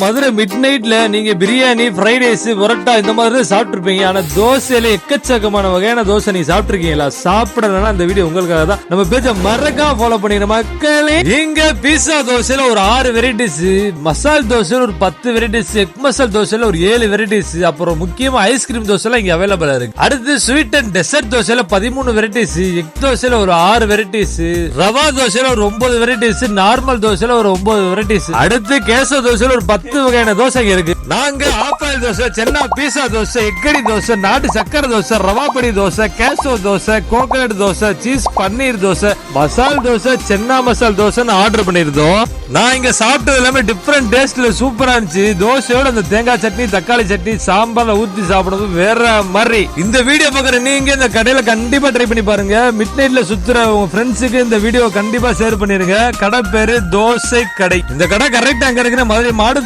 Madurai mid நைட்ல நீங்க biryani, fried rice, parotta இந்த மாதிரி சாப்பிட்டுருப்பீங்க. ஆனா தோசையில எக்கச்சக்கமான வகையான தோசை நீங்க சாப்பிட்டுருக்கீங்களா? சாப்பிடலன்னா அந்த வீடியோ உங்களுக்காக தான். நம்ம பேஜ மறக்காம ஃபாலோ பண்ணிடுங்க மக்களே. இங்க பீஸா தோசையில ஒரு 6 வெரைட்டிஸ், மசால் தோசையில ஒரு 10 வெரைட்டிஸ், எக் மசால் தோசையில ஒரு 7 வெரைட்டிஸ், அப்புறம் முக்கியமா ஐஸ்கிரீம் தோசைல இங்க அவைலபிளா இருக்கு. அடுத்து ஸ்வீட் அண்ட் டெசர்ட் தோசையில 13 வெரைட்டிஸ், எக் தோசையில ஒரு 6 வெரைட்டிஸ், ரவா தோசையில ஒரு 9 வெரைட்டிஸ், நார்மல் தோசையில ஒரு 9 வெரைட்டிஸ். அடுத்து கேசவ தோசையில ஒரு 10 வகையான தோசை இருக்கு. நாங்க ஆப்பாயில் தோசை, சென்னா பீஸா தோசை, எக்கடி தோசை, நாட்டு சக்கரை தோசை, ரவாப்படி தோசை, கேசவ தோசை, கோகனட் தோசை, சீஸ் பன்னீர் தோசை, மசால் தோசை, சென்னா மசால் தோசைன்னு ஆர்டர் பண்ணிருந்தோம். நான் இங்க சாப்பிட்டது எல்லாமே டிஃபரெண்ட் டேஸ்ட்ல சூப்பரா இருந்துச்சு. தோசையோட அந்த தேங்காய் சட்னி, தக்காளி சட்னி, சாம்பார்ல ஊத்தி சாப்பிடுறது வேற மாதிரி. இந்த வீடியோ பாக்குற நீங்க இந்த கடையில கண்டிப்பா ட்ரை பண்ணி பாருங்க. மிட் நைட்ல சுத்துற உங்க ஃப்ரெண்ட்ஸுக்கு இந்த வீடியோ கண்டிப்பா ஷேர் பண்ணிருங்க. கடை பேரு தோசை கடை. இந்த கடை கரெக்டா அங்க இருக்கிற மதுரை மாடு